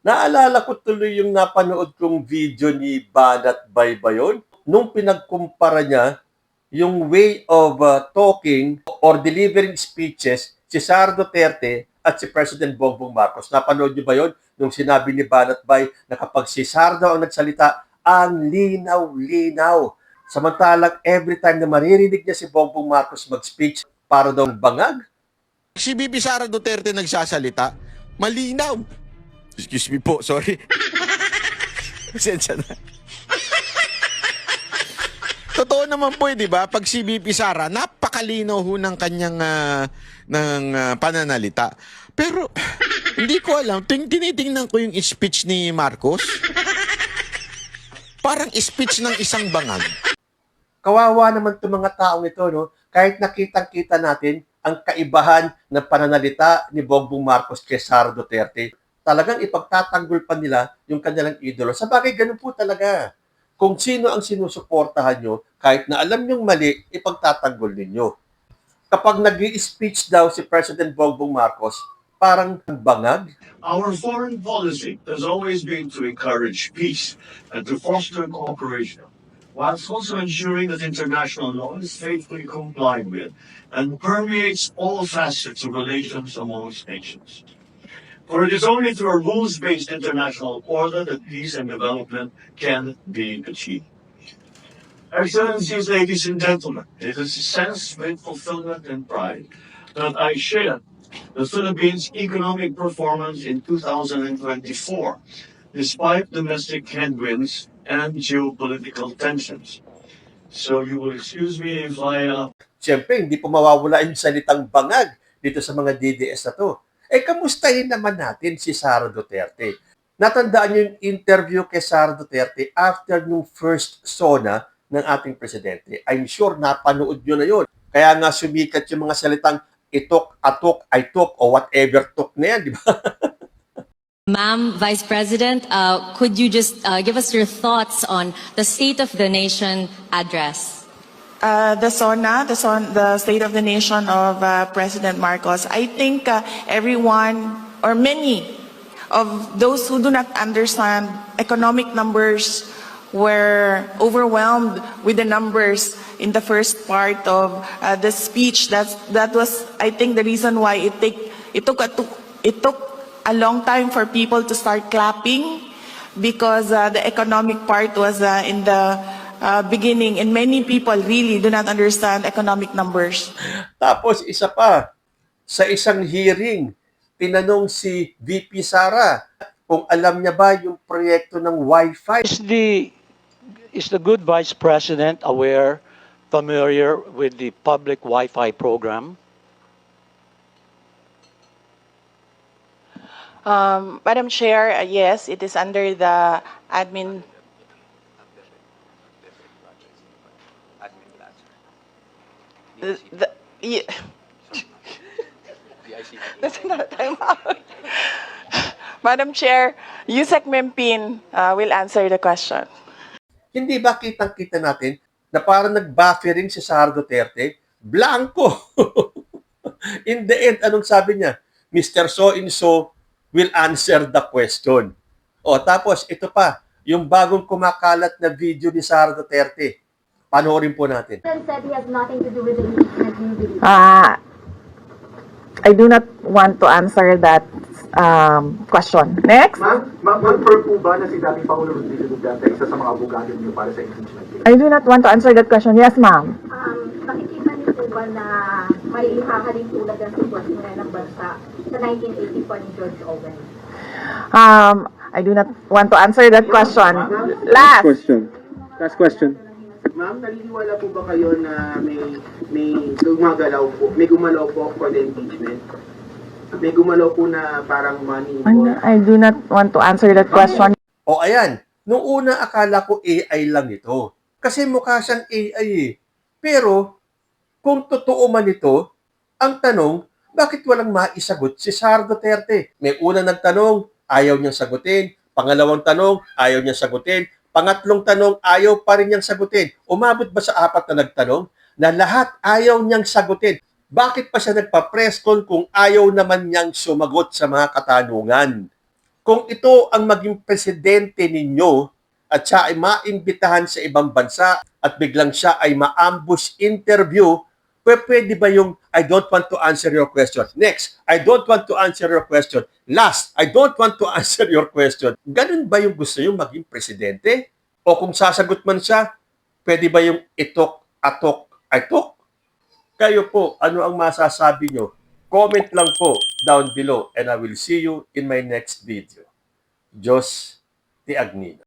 Naalala ko tuloy yung napanood kong video ni Banat Baybayon nung pinagkumpara niya yung way of talking or delivering speeches si Sara Duterte at si President Bongbong Marcos. Napanood niyo ba yon? Nung sinabi ni Banat Bay na kapag si Sara daw ang nagsalita, ang linaw-linaw. Samantalang every time na maririnig niya si Bongbong Marcos mag-speech, para daw bangag. Si Bibi Sara Duterte nagsasalita, malinaw. Excuse me po, sorry. Pasensya na. Totoo naman po, di ba? Pag si BP Sara, napakalinaw ho ng kanyang pananalita. Pero, hindi ko alam. Tinitingnan ko yung speech ni Marcos. Parang speech ng isang bangag. Kawawa naman itong mga taong ito, no? Kahit nakitang-kita natin ang kaibahan ng pananalita ni Bongbong Marcos kay Sara Duterte, talagang ipagtatanggol pa nila yung kanilang idolo. Sa bagay, ganun po talaga. Kung sino ang sinusuportahan nyo, kahit na alam nyong mali, ipagtatanggol ninyo. Kapag nag-i-speech daw si President Bongbong Marcos, parang bangag. Our foreign policy has always been to encourage peace and to foster cooperation, whilst also ensuring that international law is faithfully complied with and permeates all facets of relations amongst nations. For it is only through a rules-based international order that peace and development can be achieved. Excellencies, ladies and gentlemen, it is a sense of fulfillment and pride that I share the Philippines' economic performance in 2024, despite domestic headwinds and geopolitical tensions. So you will excuse me if I... Siyempre, hindi po mawawala yung salitang bangag dito sa mga DDS na to. Kamustahin naman natin si Sara Duterte. Natandaan niyo yung interview kay Sara Duterte after yung first SONA ng ating presidente. I'm sure napanood niyo na yun. Kaya nga sumikat yung mga salitang itok, atok, I took, o whatever took na yan, di ba? Ma'am, Vice President, could you just give us your thoughts on the State of the Nation address? The State of the Nation of President Marcos, I think everyone or many of those who do not understand economic numbers were overwhelmed with the numbers in the first part of the speech. That was, I think, the reason why it took a long time for people to start clapping, because the economic part was in the beginning, and many people really do not understand economic numbers. Tapos isa pa, sa isang hearing, tinanong si VP Sara kung alam niya ba yung proyekto ng Wi-Fi. Is the good Vice President familiar with the public Wi-Fi program? Madam Chair, yes, it is under the admin. That's not a timeout. Madam Chair, Yusek Mempin will answer the question. Hindi ba kitang-kita natin na parang nag-buffering si Sara Duterte? Blanco! In the end, anong sabi niya? Mr. So-and-so will answer the question. O, tapos ito pa, yung bagong kumakalat na video ni Sara Duterte. Panoorin po natin. Said he has nothing to do with the impeachment video. I do not want to answer that question. Next. Ma'am, confirm po ba na si dating Pangulo Rodrigo Duterte isa sa mga abogado niyo para sa impeachment? I do not want to answer that question. Yes, ma'am. Nakikita niyo po ba na may hahaling tulad ang sitwasyon ng bansa sa 1984 ni George Owen? I do not want to answer that question. Last question. Ma'am, naniniwala po ba kayo na may gumalaw po for the impeachment? May gumalaw po na parang money or... I do not want to answer that question. O ayan, nung una akala ko AI lang ito. Kasi mukha siyang AI eh. Pero, kung totoo man ito, ang tanong, bakit walang maisagot si Sara Duterte? May una nagtanong, ayaw niyang sagutin. Pangalawang tanong, ayaw niyang sagutin. Pangatlong tanong, ayaw pa rin niyang sagutin. Umabot ba sa apat na nagtanong na lahat ayaw niyang sagutin? Bakit pa siya nagpa-press con kung ayaw naman niyang sumagot sa mga katanungan? Kung ito ang maging presidente ninyo at siya ay maimbitahan sa ibang bansa at biglang siya ay ma-ambush interview, pwede ba yung I don't want to answer your question? Next, I don't want to answer your question. Last, I don't want to answer your question. Ganun ba yung gusto nyo maging presidente? O kung sasagot man siya, pwede ba yung itok, atok, atok? Kayo po, ano ang masasabi nyo? Comment lang po down below and I will see you in my next video. Diyos ti Agnino.